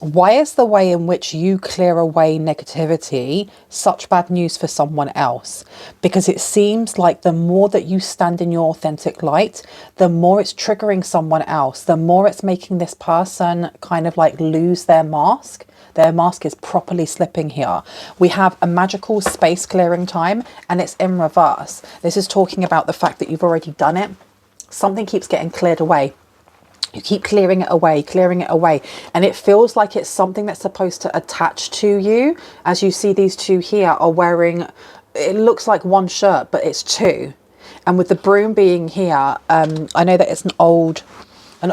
Why is the way in which you clear away negativity such bad news for someone else? Because it seems like the more that you stand in your authentic light, the more it's triggering someone else, the more it's making this person kind of like lose their mask. Their mask is properly slipping here. We have a magical space clearing time and it's in reverse. This is talking about the fact that you've already done it. Something keeps getting cleared away. You keep clearing it away, and it feels like it's something that's supposed to attach to you. As you see, these two here are wearing, it looks like one shirt, but it's two. And with the broom being here, I know that it's an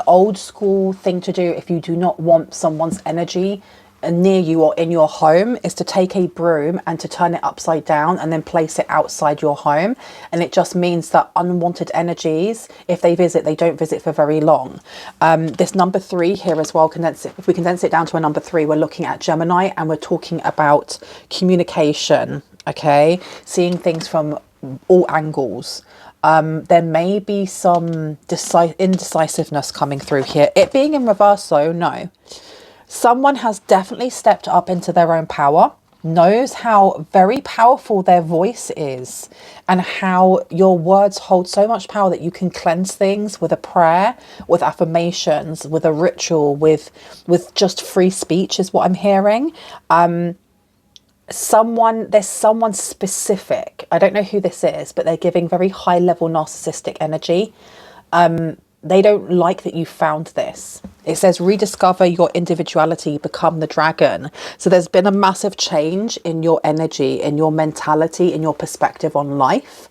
old school thing to do if you do not want someone's energy near you or in your home, is to take a broom and to turn it upside down and then place it outside your home. And it just means that unwanted energies, if they visit, they don't visit for very long. This number 3 here as well, if we condense it down to a number 3, we're looking at Gemini and we're talking about communication, okay? Seeing things from all angles. There may be some indecisiveness coming through here. It being in reverse though, no. Someone has definitely stepped up into their own power, knows how very powerful their voice is and how your words hold so much power that you can cleanse things with a prayer, with affirmations, with a ritual, with just free speech is what I'm hearing. There's someone specific. I don't know who this is, but they're giving very high level narcissistic energy. They don't like that you found this. It says rediscover your individuality, become the dragon. So there's been a massive change in your energy, in your mentality, in your perspective on life.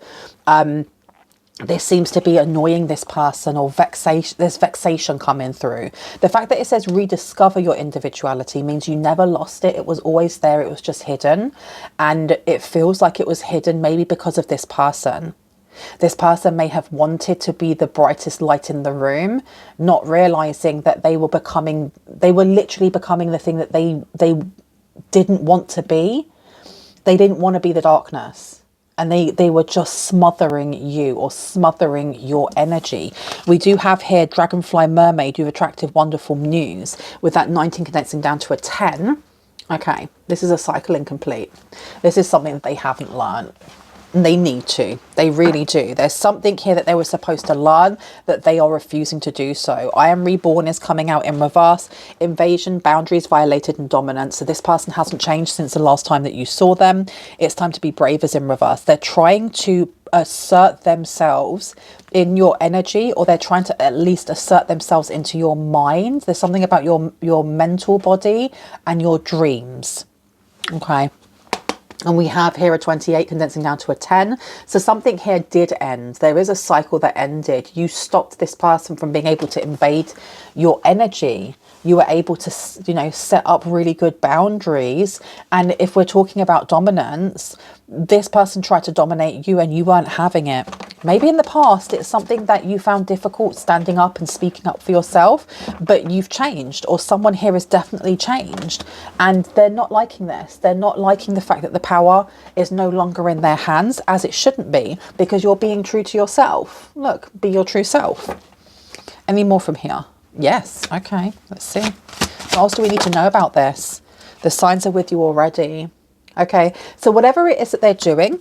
This seems to be annoying this person, or vexation. There's vexation coming through. The fact that it says rediscover your individuality means you never lost it. It was always there. It was just hidden. And it feels like it was hidden maybe because of this person. This person may have wanted to be the brightest light in the room, not realizing that they were literally becoming the thing that they didn't want to be. They didn't want to be the darkness. And they were just smothering you or smothering your energy. We do have here Dragonfly Mermaid, you've attracted wonderful news, with that 19 condensing down to a 10. Okay, this is a cycle incomplete. This is something that they haven't learned. They need to. They really do. There's something here that they were supposed to learn that they are refusing to do so. I am reborn is coming out in reverse. Invasion, boundaries violated, and dominance. So this person hasn't changed since the last time that you saw them. It's time to be brave is in reverse. They're trying to assert themselves in your energy, or they're trying to at least assert themselves into your mind. There's something about your mental body and your dreams. Okay. And we have here a 28 condensing down to a 10. So something here did end. There is a cycle that ended. You stopped this person from being able to invade your energy. You were able to, set up really good boundaries. And if we're talking about dominance, this person tried to dominate you and you weren't having it. Maybe in the past, it's something that you found difficult standing up and speaking up for yourself, but you've changed, or someone here has definitely changed, and they're not liking this. They're not liking the fact that the power is no longer in their hands, as it shouldn't be, because you're being true to yourself. Look, be your true self. Any more from here? Yes. Okay, let's see. What else do we need to know about this? The signs are with you already. Okay, so whatever it is that they're doing,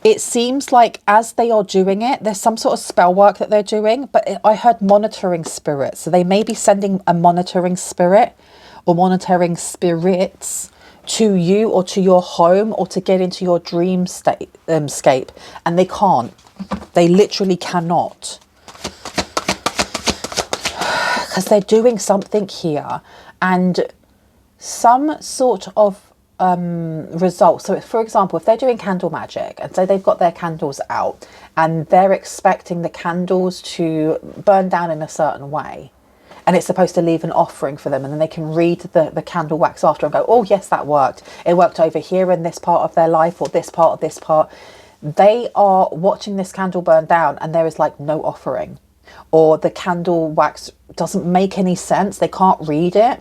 it seems like as they are doing it, there's some sort of spell work that they're doing, but I heard monitoring spirits. So they may be sending a monitoring spirit or monitoring spirits to you or to your home or to get into your dream scape, and they can't. They literally cannot. Because they're doing something here and some sort of result. So for example, if they're doing candle magic and so they've got their candles out and they're expecting the candles to burn down in a certain way, and it's supposed to leave an offering for them, and then they can read the candle wax after and go, oh yes, that worked. It worked over here in this part of their life, or this part of this part. They are watching this candle burn down and there is like no offering, or the candle wax doesn't make any sense. They can't read it.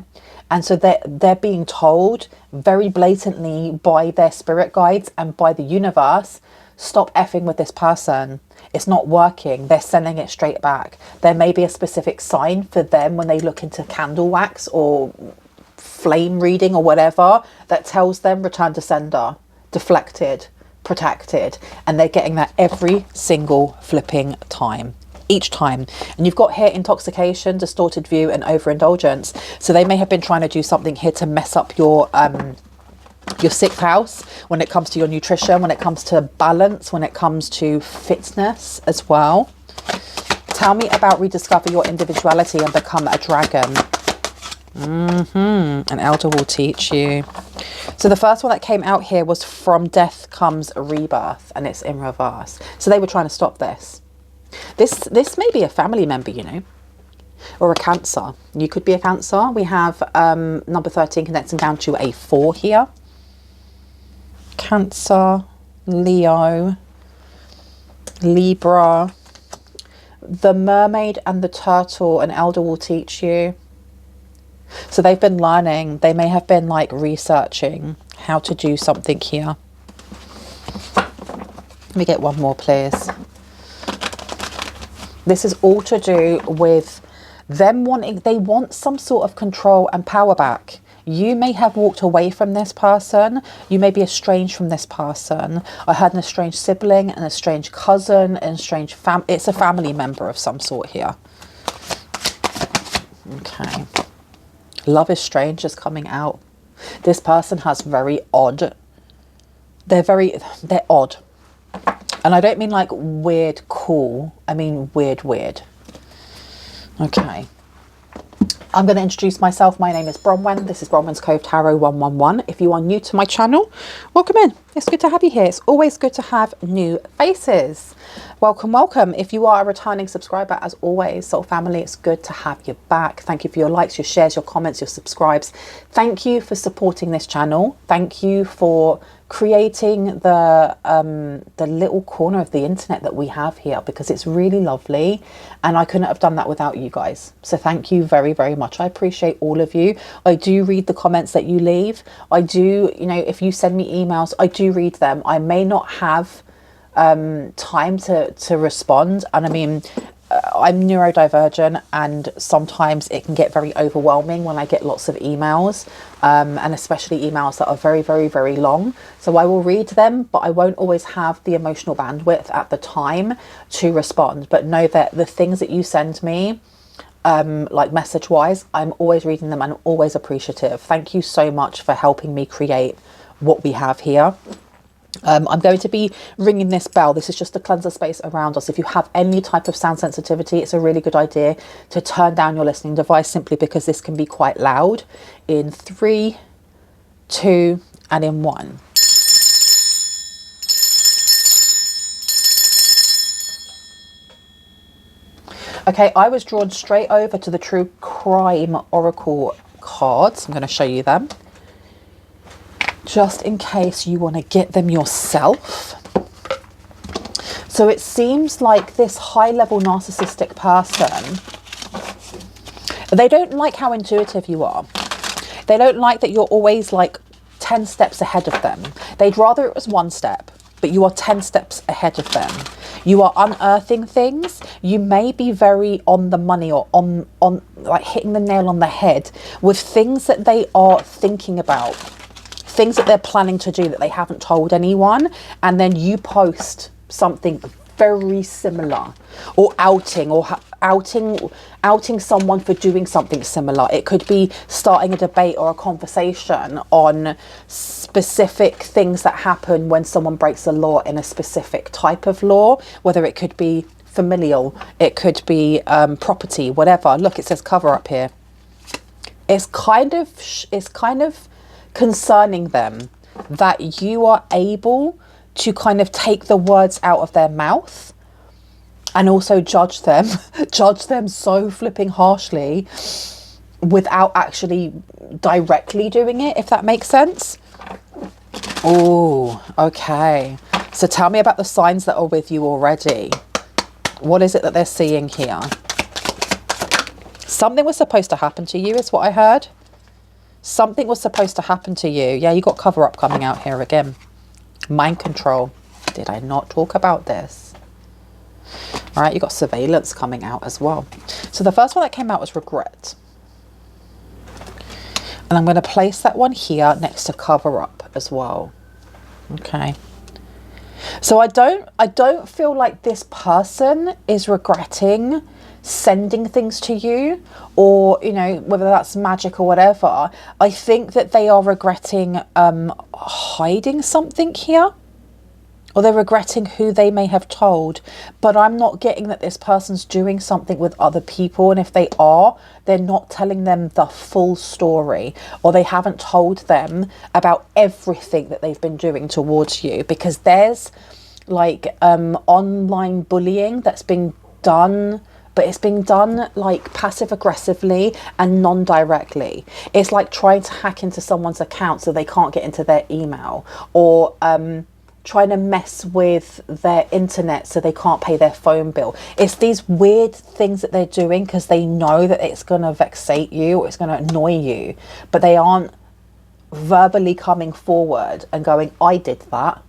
And so they're being told very blatantly by their spirit guides and by the universe, stop effing with this person. It's not working. They're sending it straight back. There may be a specific sign for them when they look into candle wax or flame reading or whatever that tells them return to sender, deflected, protected, and they're getting that every single flipping time, each time. And you've got here intoxication, distorted view, and overindulgence. So they may have been trying to do something here to mess up your sixth house when it comes to your nutrition, when it comes to balance, when it comes to fitness as well. Tell me about rediscover your individuality and become a dragon. An elder will teach you. So the first one that came out here was from death comes rebirth, and it's in reverse. So they were trying to stop this. This may be a family member, you know, or a Cancer. You could be a Cancer. We have number 13 connecting down to a 4 here. Cancer, Leo, Libra, the mermaid and the turtle, an elder will teach you. So they've been learning, they may have been like researching how to do something here. Let me get one more, please. This is all to do with them wanting, they want some sort of control and power back. You may have walked away from this person. You may be estranged from this person. I heard an estranged sibling, an estranged cousin, an estranged it's a family member of some sort here. Okay. Love is strange is coming out. This person has very odd. They're odd. And I don't mean like weird cool. I mean weird. Okay. I'm going to introduce myself. My name is Bronwen. This is Bronwen's Cove Tarot 111. If you are new to my channel, welcome in. It's good to have you here. It's always good to have new faces. Welcome, welcome. If you are a returning subscriber, as always, soul family, it's good to have you back. Thank you for your likes, your shares, your comments, your subscribes. Thank you for supporting this channel. Thank you for creating the little corner of the internet that we have here, because it's really lovely and I couldn't have done that without you guys. So thank you very, very much. I appreciate all of you. I do read the comments that you leave. I do, you know, if you send me emails, I do read them. I may not have time to respond, and I mean I'm neurodivergent, and sometimes it can get very overwhelming when I get lots of emails, and especially emails that are very, very, very long. So I will read them, but I won't always have the emotional bandwidth at the time to respond. But know that the things that you send me, like message wise, I'm always reading them and always appreciative. Thank you so much for helping me create what we have here. I'm going to be ringing this bell. This is just to cleanse the space around us. If you have any type of sound sensitivity, it's a really good idea to turn down your listening device, simply because this can be quite loud. In 3, 2, and in 1. Okay, I was drawn straight over to the True Crime Oracle cards. I'm going to show you them, just in case you want to get them yourself. So it seems like this high-level narcissistic person, they don't like how intuitive you are. They don't like that you're always like 10 steps ahead of them. They'd rather it was 1 step, but you are 10 steps ahead of them. You are unearthing things. You may be very on the money, or on like hitting the nail on the head with things that they are thinking about, things that they're planning to do that they haven't told anyone, and then you post something very similar, or outing someone for doing something similar. It could be starting a debate or a conversation on specific things that happen when someone breaks a law in a specific type of law, whether it could be familial, it could be property, whatever. Look, it says cover up here. It's kind of concerning them that you are able to kind of take the words out of their mouth and also judge them so flipping harshly without actually directly doing it, if that makes sense. Oh, okay. So tell me about the signs that are with you already. What is it that they're seeing here? Something was supposed to happen to you is what I heard. Something was supposed to happen to you. Yeah, you got cover up coming out here again. Mind control. Did I not talk about this? All right, you got surveillance coming out as well. So the first one that came out was regret. And I'm going to place that one here next to cover up as well. Okay. So I don't feel like this person is regretting sending things to you, or, you know, whether that's magic or whatever. I think that they are regretting hiding something here, or they're regretting who they may have told. But I'm not getting that this person's doing something with other people, and if they are, they're not telling them the full story, or they haven't told them about everything that they've been doing towards you, because there's like online bullying that's being done, but it's being done like passive aggressively and non-directly. It's like trying to hack into someone's account so they can't get into their email, or trying to mess with their internet so they can't pay their phone bill. It's these weird things that they're doing because they know that it's going to vexate you, or it's going to annoy you, but they aren't verbally coming forward and going, I did that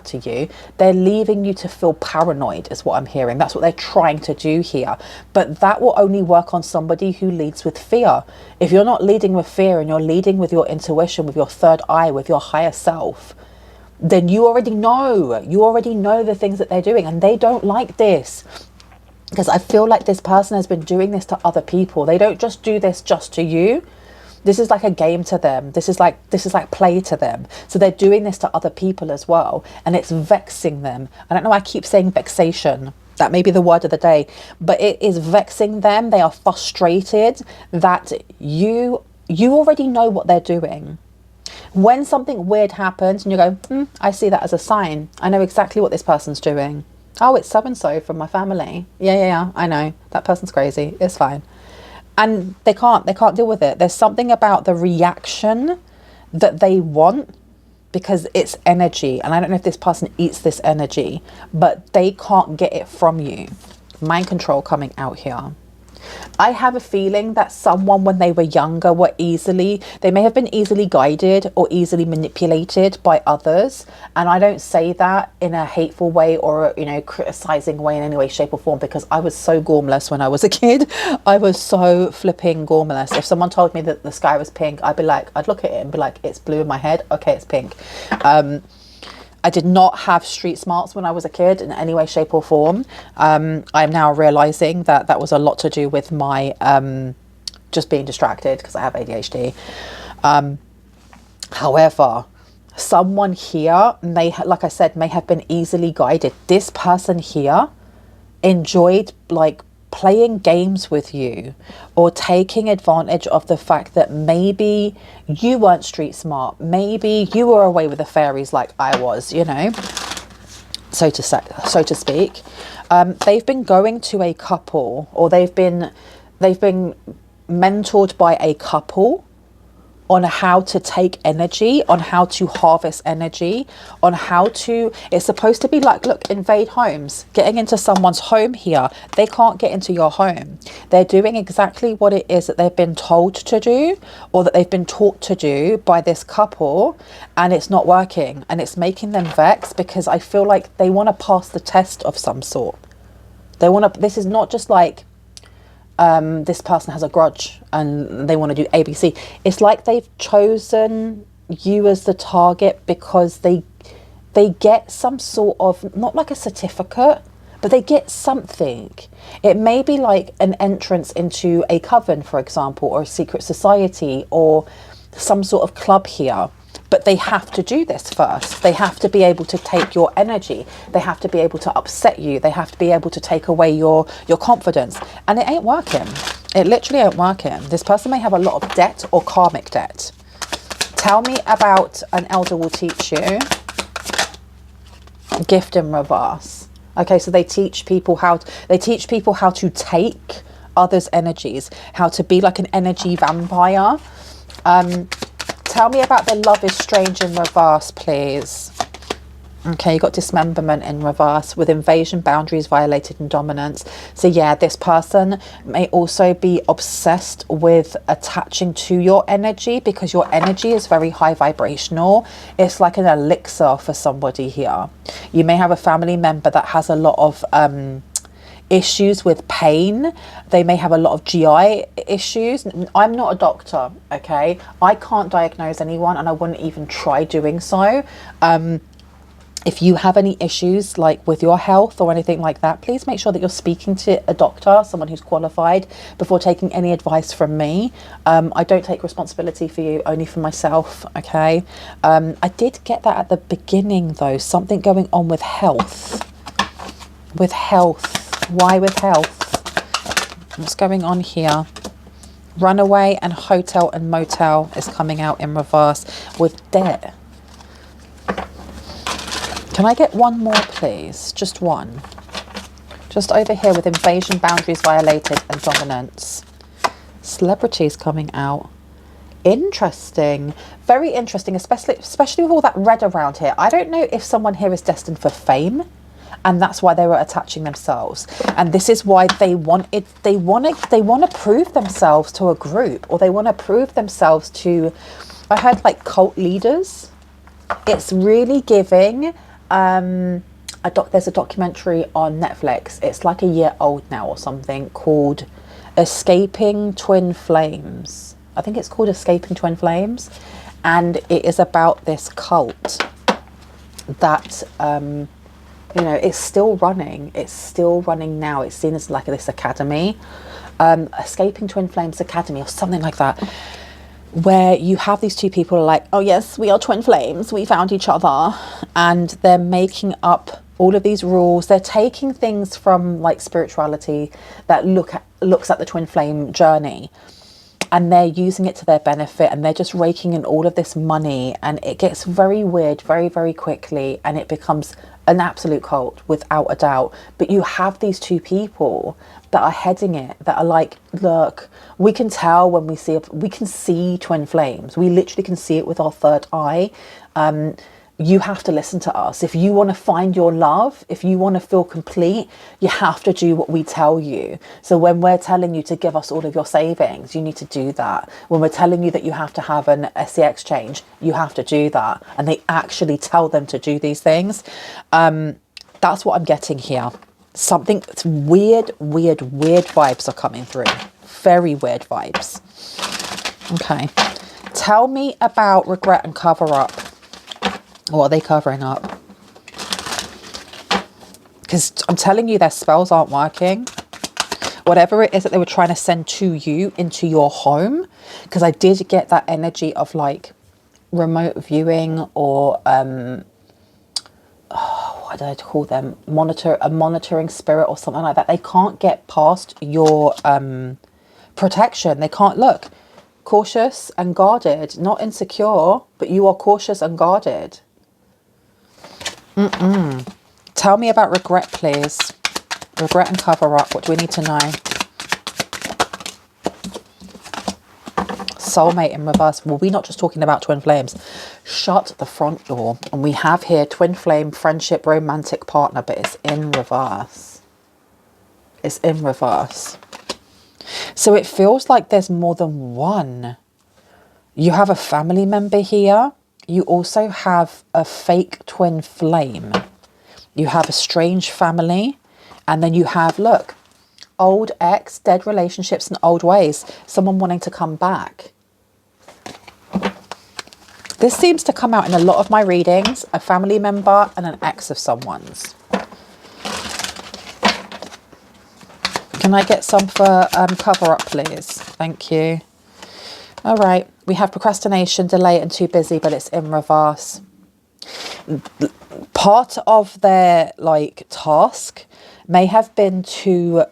to you. They're leaving you to feel paranoid, is what I'm hearing. That's what they're trying to do here. But that will only work on somebody who leads with fear. If you're not leading with fear, and you're leading with your intuition, with your third eye, with your higher self, then you already know the things that they're doing, and they don't like this, because I feel like this person has been doing this to other people. They don't just do this just to you. This is like a game to them. This is like play to them. So they're doing this to other people as well, and it's vexing them. I don't know why I keep saying vexation. That may be the word of the day, but it is vexing them. They are frustrated that you already know what they're doing. When something weird happens and you go, I see that as a sign. I know exactly what this person's doing. Oh, it's so-and-so from my family. Yeah, I know. That person's crazy. It's fine. And they can't deal with it. There's something about the reaction that they want, because it's energy. And I don't know if this person eats this energy, but they can't get it from you. Mind control coming out here. I have a feeling that someone, when they were younger, they may have been easily guided or easily manipulated by others. And I don't say that in a hateful way or, you know, criticizing way in any way, shape or form, because I was so gormless when I was a kid. I was so flipping gormless. If someone told me that the sky was pink, I'd look at it and be like, it's blue in my head. Okay, it's pink. I did not have street smarts when I was a kid in any way, shape or form. I'm now realizing that that was a lot to do with my just being distracted, because I have ADHD. However, someone here like I said, may have been easily guided. This person here enjoyed like playing games with you, or taking advantage of the fact that maybe you weren't street smart, maybe you were away with the fairies like I was, you know, so to speak. They've been going to a couple, or they've been mentored by a couple on how to take energy, on how to harvest energy, on how to, it's supposed to be like, look, invade homes, getting into someone's home here. They can't get into your home. They're doing exactly what it is that they've been told to do, or that they've been taught to do by this couple, and it's not working, and it's making them vex, because I feel like they want to pass the test of some sort. This is not just like, this person has a grudge and they want to do ABC. It's like they've chosen you as the target because they get some sort of, not like a certificate, but they get something. It may be like an entrance into a coven, for example, or a secret society, or some sort of club here. But they have to do this first. They have to be able to take your energy. They have to be able to upset you. They have to be able to take away your confidence. And it ain't working. It literally ain't working. This person may have a lot of debt or karmic debt. Tell me about an elder will teach you. Gift in reverse. Okay, so they teach people how to take others' energies, how to be like an energy vampire. Tell me about the love is strange in reverse, please. Okay, you got dismemberment in reverse with invasion, boundaries violated, and dominance. So yeah, this person may also be obsessed with attaching to your energy because your energy is very high vibrational. It's like an elixir for somebody here. You may have a family member that has a lot of issues with pain. They may have a lot of GI issues. I'm not a doctor, okay? I can't diagnose anyone, and I wouldn't even try doing so. If you have any issues like with your health or anything like that, please make sure that you're speaking to a doctor, someone who's qualified, before taking any advice from me. I don't take responsibility for you, only for myself, okay? I did get that at the beginning though, something going on with health. With health. Why with health? What's going on here? Runaway and hotel and motel is coming out in reverse with debt. Can I get one more, please? Just one. Just over here with invasion, boundaries violated, and dominance. Celebrities coming out. Interesting. Very interesting, especially with all that red around here. I don't know if someone here is destined for fame, and that's why they were attaching themselves. And this is why they want to prove themselves to a group, or they want to prove themselves to, I heard like cult leaders. It's really giving. There's a documentary on Netflix. It's like a year old now or something, called Escaping Twin Flames. I think it's called Escaping Twin Flames, and it is about this cult that you know, it's still running. It's still running now. It's seen as like this academy, Escaping Twin Flames Academy or something like that, where you have these two people like, oh yes, we are twin flames, we found each other, and they're making up all of these rules. They're taking things from like spirituality that looks at the twin flame journey, and they're using it to their benefit, and they're just raking in all of this money, and it gets very weird very, very quickly, and it becomes an absolute cult without a doubt. But you have these two people that are heading it, that are like, look, we can tell when we can see twin flames. We literally can see it with our third eye. You have to listen to us. If you want to find your love, if you want to feel complete, you have to do what we tell you. So when we're telling you to give us all of your savings, you need to do that. When we're telling you that you have to have an SCX change, you have to do that. And they actually tell them to do these things. That's what I'm getting here. Something weird vibes are coming through. Very weird vibes. Okay. Tell me about regret and cover up. What are they covering up? Because I'm telling you, their spells aren't working. Whatever it is that they were trying to send to you into your home, because I did get that energy of like remote viewing, or what do I call them? A monitoring spirit or something like that. They can't get past your protection. They can't look. Cautious and guarded, not insecure, but you are cautious and guarded. Tell me about regret, please. Regret and cover up. What do we need to know? Soulmate in reverse. Well, we're not just talking about twin flames. Shut the front door. And we have here twin flame, friendship, romantic partner, but it's in reverse. It's in reverse. So it feels like there's more than one. You have a family member here. You also have a fake twin flame. You have a strange family. And then you have, look, old ex, dead relationships and old ways. Someone wanting to come back. This seems to come out in a lot of my readings. A family member and an ex of someone's. Can I get some for cover up, please? Thank you. All right. We have procrastination, delay, and too busy, but it's in reverse. Part of their like task may have been to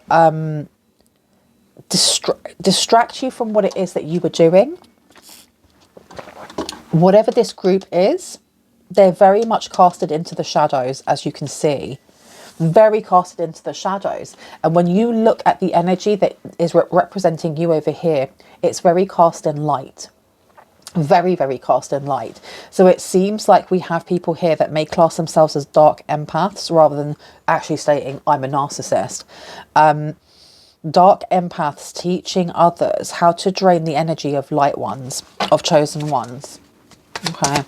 distract you from what it is that you were doing. Whatever this group is, they're very much casted into the shadows, as you can see. Very casted into the shadows. And when you look at the energy that is representing you over here, it's very cast in light. Very, very cast in light. So it seems like we have people here that may class themselves as dark empaths rather than actually stating I'm a narcissist. Dark empaths teaching others how to drain the energy of light ones, of chosen ones. Okay.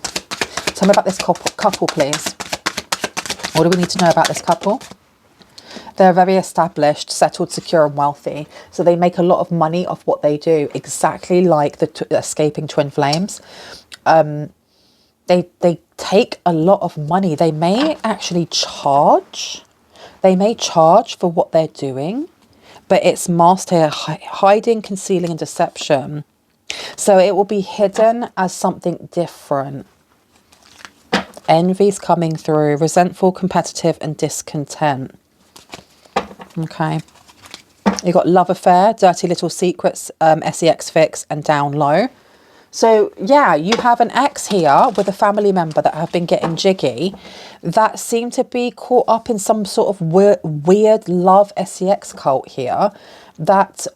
Tell me about this couple, please. What do we need to know about this couple? They're very established, settled, secure and wealthy. So they make a lot of money off what they do, exactly like the escaping twin flames. They take a lot of money. They may actually charge. They may charge for what they're doing, but it's masked here, hiding, concealing and deception. So it will be hidden as something different. Envy's coming through, resentful, competitive and discontent. Okay. You've got love affair, dirty little secrets, sex fix and down low. So yeah, you have an ex here with a family member that have been getting jiggy that seem to be caught up in some sort of weird love sex cult here that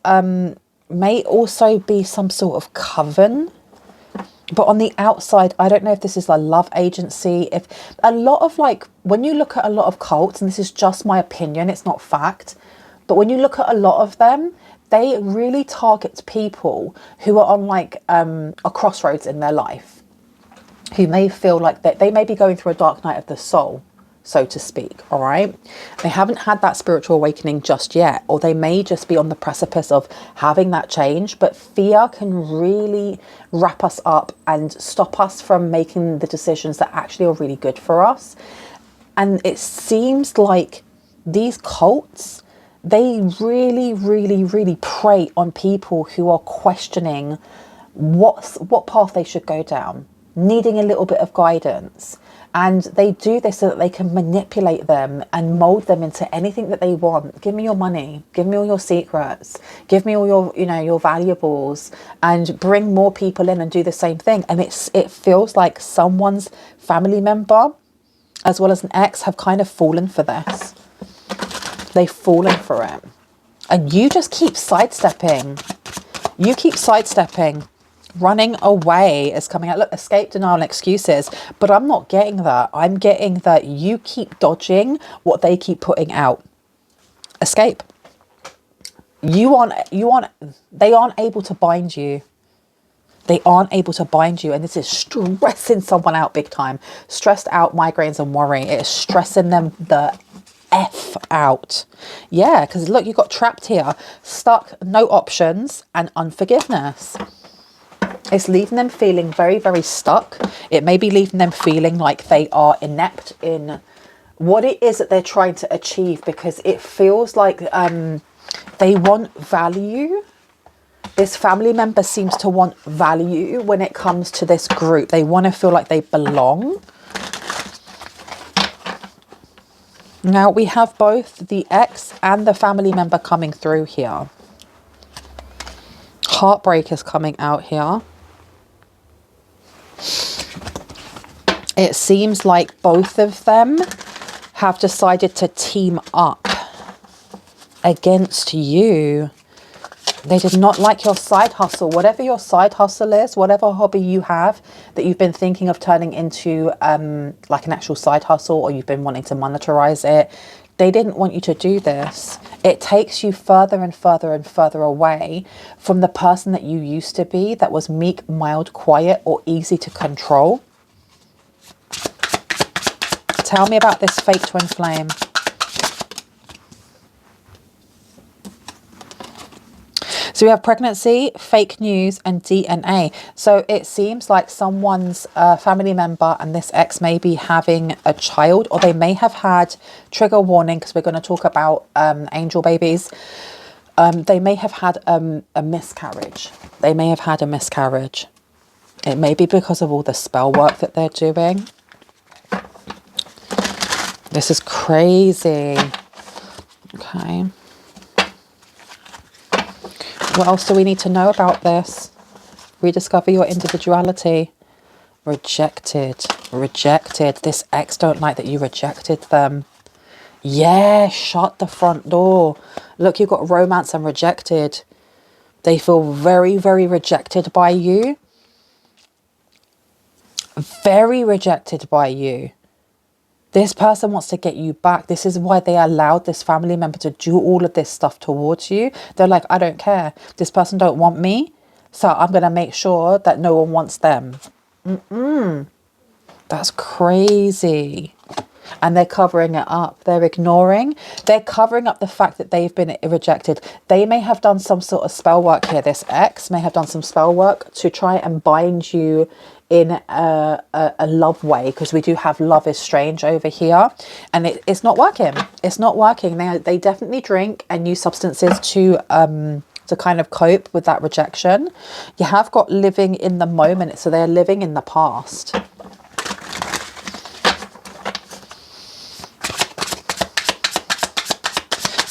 may also be some sort of coven. But on the outside, I don't know if this is a love agency. If a lot of like, when you look at a lot of cults, and this is just my opinion, it's not fact, but when you look at a lot of them, they really target people who are on like a crossroads in their life, who may feel like they may be going through a dark night of the soul, so to speak. All right. They haven't had that spiritual awakening just yet, or they may just be on the precipice of having that change. But fear can really wrap us up and stop us from making the decisions that actually are really good for us. And it seems like these cults, they really, really, really prey on people who are questioning what path they should go down, needing a little bit of guidance. And they do this so that they can manipulate them and mold them into anything that they want. Give me your money, give me all your secrets, give me all your, your valuables, and bring more people in and do the same thing. And it feels like someone's family member, as well as an ex, have kind of fallen for this. They've fallen for it. And you just keep sidestepping. You keep sidestepping. Running away is coming out. Look, escape, denial and excuses. But I'm not getting that. I'm getting that you keep dodging what they keep putting out. Escape. They aren't able to bind you. They aren't able to bind you. And this is stressing someone out big time. Stressed out, migraines and worry. It is stressing them the F out. Yeah, because look, you got trapped here. Stuck, no options and unforgiveness. It's leaving them feeling very, very stuck. It may be leaving them feeling like they are inept in what it is that they're trying to achieve, because it feels like they want value. This family member seems to want value when it comes to this group. They want to feel like they belong. Now we have both the ex and the family member coming through here. Heartbreak is coming out here. It seems like both of them have decided to team up against you. They did not like your side hustle. Whatever your side hustle is, whatever hobby you have that you've been thinking of turning into like an actual side hustle, or you've been wanting to monetize it, they didn't want you to do this. It takes you further and further and further away from the person that you used to be, that was meek, mild, quiet, or easy to control. Tell me about this fake twin flame. So we have pregnancy, fake news and DNA. So it seems like someone's family member and this ex may be having a child, or they may have had, trigger warning because we're going to talk about angel babies. They may have had a miscarriage. They may have had a miscarriage. It may be because of all the spell work that they're doing. This is crazy. Okay. What else do we need to know about this? Rediscover your individuality. Rejected. Rejected. This ex don't like that you rejected them. Yeah, shut the front door. Look, you've got romance and rejected. They feel very, very rejected by you. very rejected by you. This person wants to get you back. This is why they allowed this family member to do all of this stuff towards you. They're like, I don't care. This person don't want me, so I'm going to make sure that no one wants them. That's crazy. And they're covering it up. They're ignoring. They're covering up the fact that they've been rejected. They may have done some sort of spell work here. This ex may have done some spell work to try and bind you in a love way, because we do have love is strange over here, and it's not working. It's not working. They definitely drink and use substances to kind of cope with that rejection. You have got living in the moment, so they're living in the past.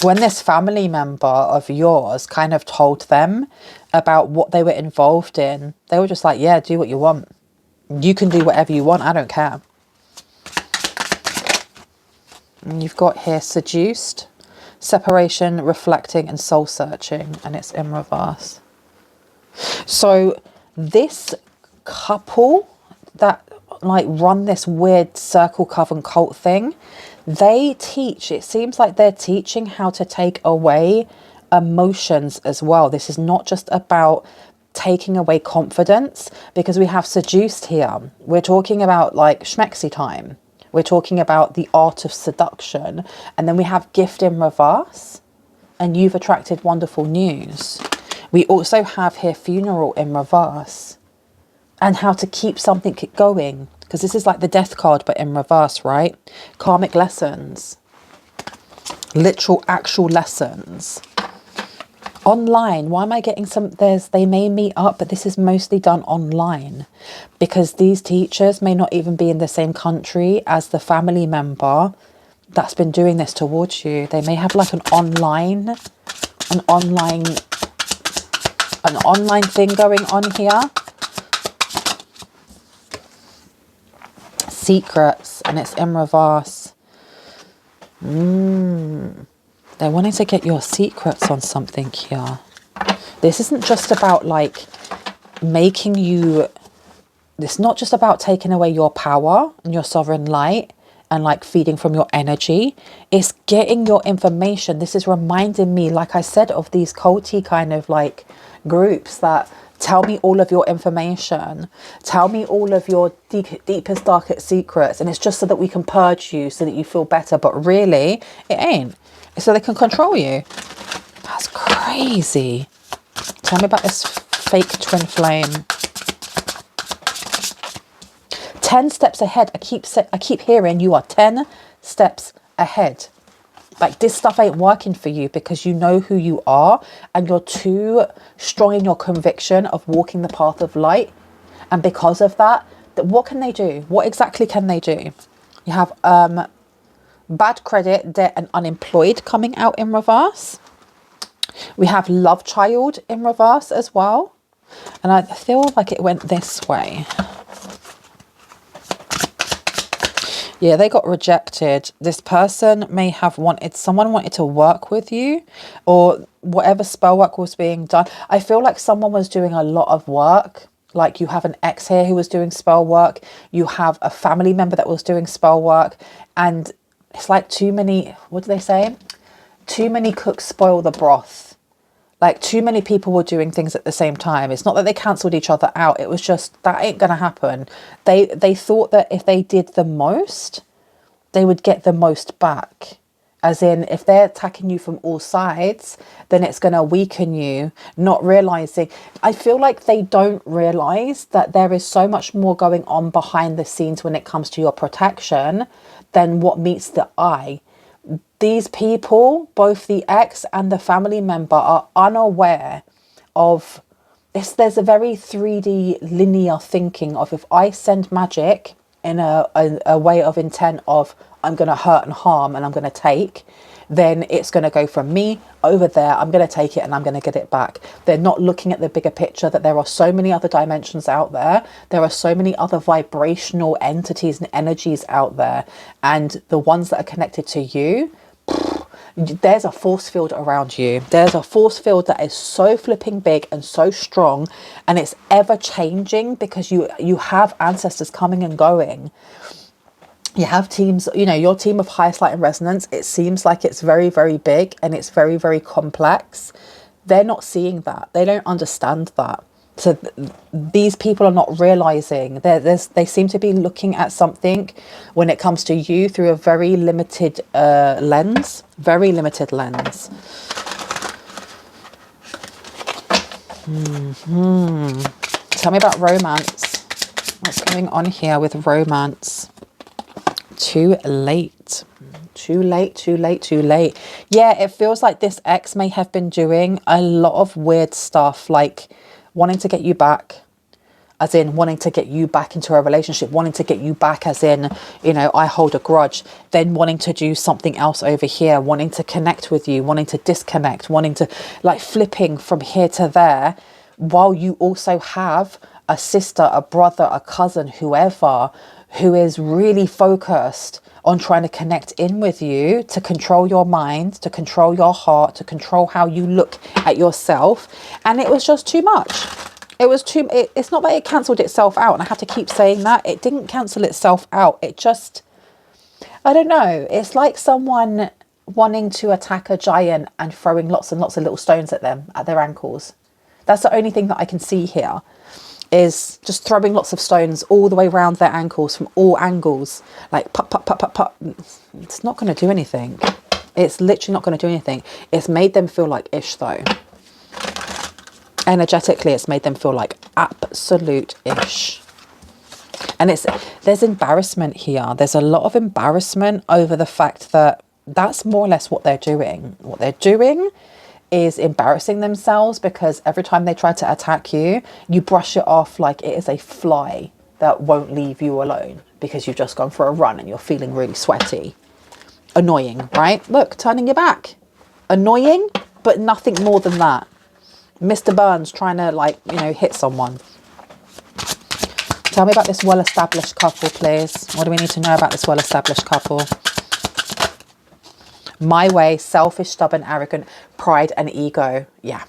When this family member of yours kind of told them about what they were involved in, they were just like, yeah, do what you want. You can do whatever you want. I don't care. And you've got here seduced, separation, reflecting, and soul searching. And it's in reverse. So this couple that like run this weird circle coven cult thing, they teach, it seems like they're teaching how to take away emotions as well. This is not just about taking away confidence, because we have seduced here. We're talking about like schmexy time. We're talking about the art of seduction. And then we have gift in reverse, and you've attracted wonderful news. We also have here funeral in reverse, and how to keep something going, because this is like the death card but in reverse, right? Karmic lessons, literal actual lessons. Online, why am I getting some? They may meet up, but this is mostly done online, because these teachers may not even be in the same country as the family member that's been doing this towards you. They may have like an online thing going on here. Secrets, and it's in reverse. They're wanting to get your secrets on something here. This isn't just about like making you, it's not just about taking away your power and your sovereign light and like feeding from your energy. It's getting your information. This is reminding me, like I said, of these culty kind of like groups that tell me all of your information, tell me all of your deepest, darkest secrets, and it's just so that we can purge you, so that you feel better. But really, it ain't. It's so they can control you. That's crazy. Tell me about this fake twin flame. 10 steps ahead. I keep hearing you are 10 steps ahead. Like, this stuff ain't working for you because you know who you are, and you're too strong in your conviction of walking the path of light. And because of that, what can they do? What exactly can they do? You have bad credit, debt, and unemployed coming out in reverse. We have love child in reverse as well. And I feel like it went this way. Yeah, they got rejected. This person may have someone wanted to work with you, or whatever spell work was being done. I feel like someone was doing a lot of work. Like, you have an ex here who was doing spell work. You have a family member that was doing spell work. And it's like too many, what do they say? Too many cooks spoil the broth. Like, too many people were doing things at the same time. It's not that they cancelled each other out. It was just, that ain't going to happen. They thought that if they did the most, they would get the most back. As in, if they're attacking you from all sides, then it's going to weaken you, not realising. I feel like they don't realise that there is so much more going on behind the scenes when it comes to your protection than what meets the eye. These people, both the ex and the family member, are unaware of this. There's a very 3D linear thinking of, if I send magic in a way of intent of, I'm going to hurt and harm and I'm going to take, then it's going to go from me over there. I'm going to take it and I'm going to get it back. They're not looking at the bigger picture, that there are so many other dimensions out there. There are so many other vibrational entities and energies out there. And the ones that are connected to you, there's a force field around you. There's a force field that is so flipping big and so strong, and it's ever changing because you have ancestors coming and going. You have teams, you know, your team of highest light and resonance, it seems like it's very, very big and it's very, very complex. They're not seeing that. They don't understand that. So these people are not realizing they seem to be looking at something when it comes to you through a very limited lens. Very limited lens. Tell me about romance. What's going on here with romance? Too late. Too late, too late, too late. Yeah, it feels like this ex may have been doing a lot of weird stuff, like wanting to get you back, as in wanting to get you back into a relationship, wanting to get you back as in, you know, I hold a grudge, then wanting to do something else over here, wanting to connect with you, wanting to disconnect, wanting to, like, flipping from here to there, while you also have a sister, a brother, a cousin, whoever, who is really focused on trying to connect in with you, to control your mind, to control your heart, to control how you look at yourself. And it was just too much. It was too, it's not that it cancelled itself out, and I have to keep saying that. It didn't cancel itself out. It just, I don't know. It's like someone wanting to attack a giant and throwing lots and lots of little stones at them, at their ankles. That's the only thing that I can see here, is just throwing lots of stones all the way around their ankles from all angles, like pop, pop, pop, pop, pop. It's not going to do anything. It's literally not going to do anything. It's made them feel like ish though. Energetically, it's made them feel like absolute ish. And there's embarrassment here. There's a lot of embarrassment over the fact that that's more or less what they're doing. What they're doing is embarrassing themselves, because every time they try to attack you, you brush it off like it is a fly that won't leave you alone because you've just gone for a run and you're feeling really sweaty. Annoying, right? Look, turning your back. Annoying, but nothing more than that. Mr. Burns trying to, like, you know, hit someone. Tell me about this well-established couple, please. What do we need to know about this well-established couple? My way, selfish, stubborn, arrogant, pride and ego. Yeah.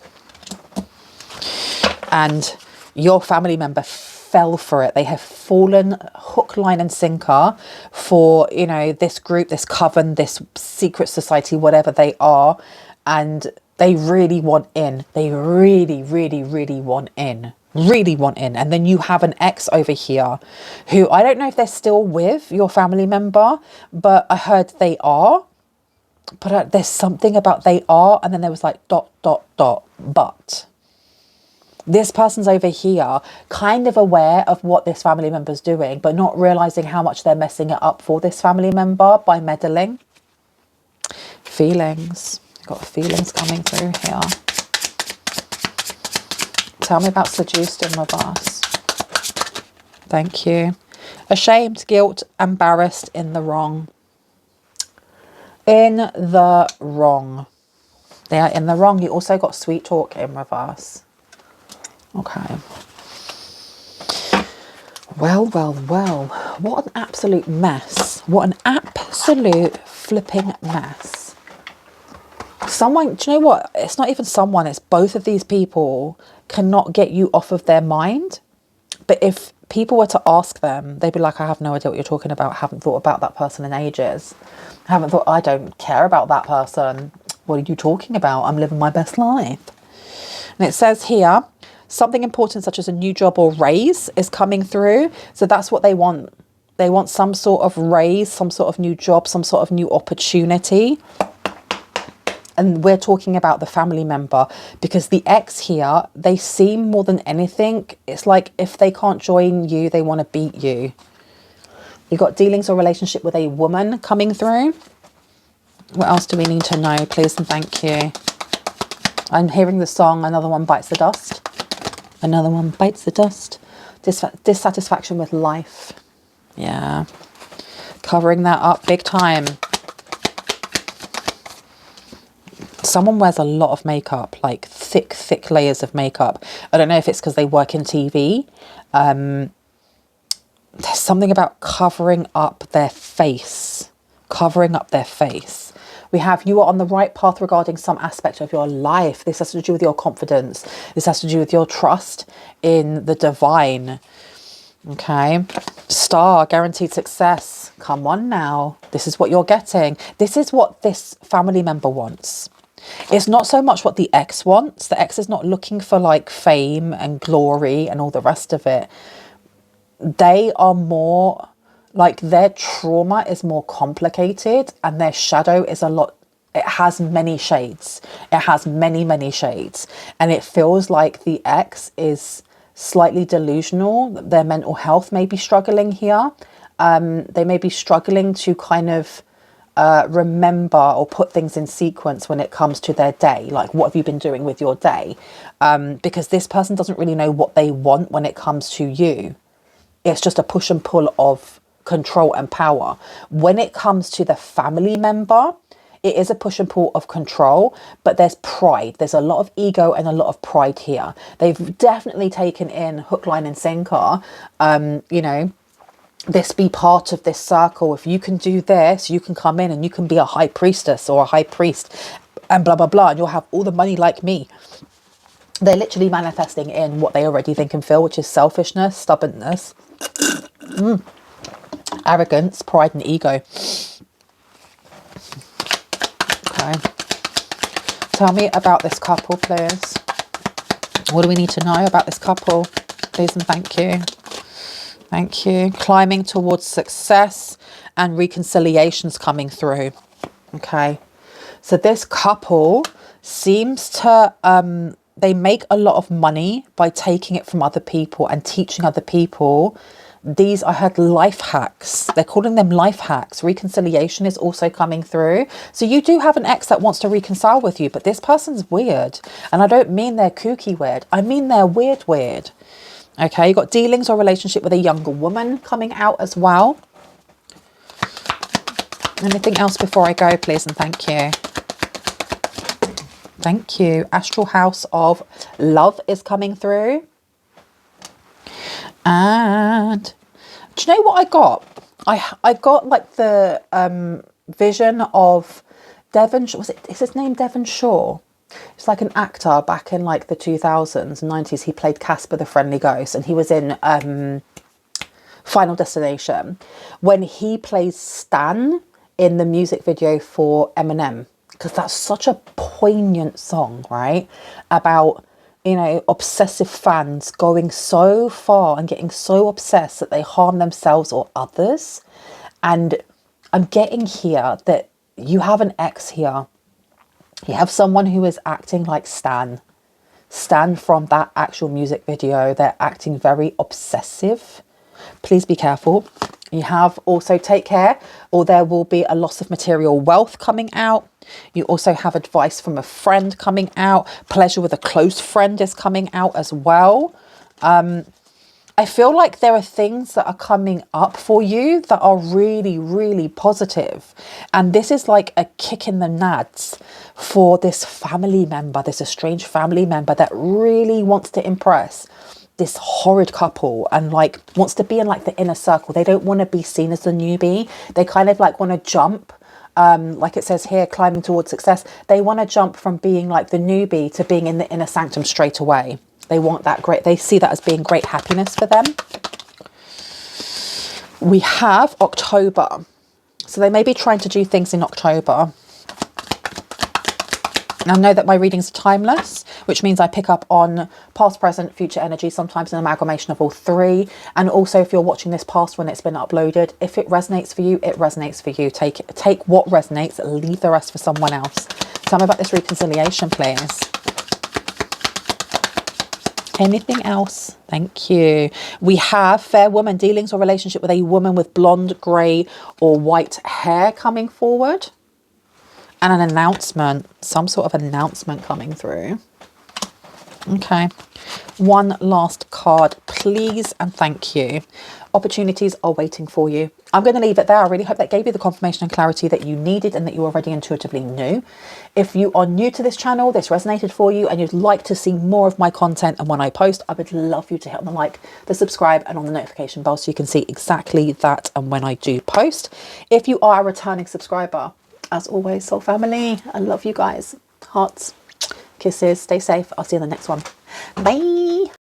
And your family member fell for it. They have fallen hook, line and sinker for, you know, this group, this coven, this secret society, whatever they are. And they really want in. They really, really, really want in. Really want in. And then you have an ex over here who, I don't know if they're still with your family member, but I heard they are. But there's something about they are, and then there was like ... But this person's over here kind of aware of what this family member's doing, but not realizing how much they're messing it up for this family member by meddling. Feelings. Got feelings coming through here. Tell me about seduced in reverse. Thank you. Ashamed, guilt, embarrassed, in the wrong. In the wrong. They are in the wrong. You also got sweet talk in reverse. Okay. Well, well, well. What an absolute mess. What an absolute flipping mess. Someone, do you know what? It's not even someone. It's both of these people cannot get you off of their mind. But if people were to ask them, they'd be like, I have no idea what you're talking about. I haven't thought about that person in ages. I don't care about that person. What are you talking about? I'm living my best life. And it says here, something important such as a new job or raise is coming through. So that's what they want. They want some sort of raise, some sort of new job, some sort of new opportunity. And we're talking about the family member, because the ex here, they seem more than anything, it's like if they can't join you, they want to beat you. You got dealings or relationship with a woman coming through. What else do we need to know, please and thank you? I'm hearing the song, Another One Bites the Dust. Another one bites the dust. Dissatisfaction with life. Yeah. Covering that up big time. Someone wears a lot of makeup, like thick, thick layers of makeup. I don't know if it's because they work in TV. There's something about covering up their face. Covering up their face. We have you are on the right path regarding some aspect of your life. This has to do with your confidence. This has to do with your trust in the divine. Okay. Star, guaranteed success. Come on now. This is what you're getting. This is what this family member wants. It's not so much what the ex wants. The ex is not looking for like fame and glory and all the rest of it. They are more like, their trauma is more complicated, and their shadow is a lot, it has many shades. It has many, many shades. And it feels like the ex is slightly delusional. Their mental health may be struggling here. They may be struggling to kind of remember or put things in sequence when it comes to their day. Like, what have you been doing with your day? Because this person doesn't really know what they want when it comes to you. It's just a push and pull of control and power. When it comes to the family member, it is a push and pull of control, but there's pride. There's a lot of ego and a lot of pride here. They've definitely taken in hook, line and sinker, you know, this be part of this circle. If you can do this, you can come in and you can be a high priestess or a high priest and blah, blah, blah. And you'll have all the money like me. They're literally manifesting in what they already think and feel, which is selfishness, stubbornness, arrogance, pride and ego. Okay. Tell me about this couple, please. What do we need to know about this couple? Please and thank you. Thank you. Climbing towards success and reconciliations coming through. Okay. So this couple seems to, they make a lot of money by taking it from other people and teaching other people. These, I heard, life hacks. They're calling them life hacks. Reconciliation is also coming through. So you do have an ex that wants to reconcile with you, but this person's weird. And I don't mean they're kooky weird. I mean they're weird weird. Okay, you've got dealings or relationship with a younger woman coming out as well. Anything else before I go, please and thank you. Thank you. Astral house of love is coming through. And do you know what I got? I got like the vision of Devon. Is his name Devon Shaw? It's like an actor back in like the 2000s, 90s. He played Casper the Friendly Ghost, and he was in Final Destination when he plays Stan in the music video for Eminem, because that's such a poignant song, right? About, you know, obsessive fans going so far and getting so obsessed that they harm themselves or others. And I'm getting here that you have an ex here. You have someone who is acting like Stan from that actual music video. They're acting very obsessive. Please be careful. You have also take care, or there will be a loss of material wealth coming out. You also have advice from a friend coming out. Pleasure with a close friend is coming out as well. I feel like there are things that are coming up for you that are really, really positive. And this is like a kick in the nads for this family member, this estranged family member that really wants to impress this horrid couple and like wants to be in like the inner circle. They don't want to be seen as the newbie. They kind of like want to jump, like it says here, climbing towards success. They want to jump from being like the newbie to being in the inner sanctum straight away. They want that great, they see that as being great happiness for them. We have October. So they may be trying to do things in October. I know that my readings are timeless, which means I pick up on past, present, future energy, sometimes an amalgamation of all three. And also if you're watching this past when it's been uploaded, if it resonates for you, it resonates for you. Take what resonates, leave the rest for someone else. Tell me about this reconciliation, please. Anything else? Thank you. We have fair woman, dealings or relationship with a woman with blonde, grey or white hair coming forward. And an announcement, some sort of announcement coming through. Okay. One last card, please and thank you. Opportunities are waiting for you. I'm going to leave it there. I really hope that gave you the confirmation and clarity that you needed and that you already intuitively knew. If you are new to this channel, this resonated for you and you'd like to see more of my content and when I post, I would love you to hit on the like, the subscribe and on the notification bell so you can see exactly that and when I do post. If you are a returning subscriber, As always, soul family, I love you guys. Hearts, kisses, stay safe. I'll see you in the next one. Bye.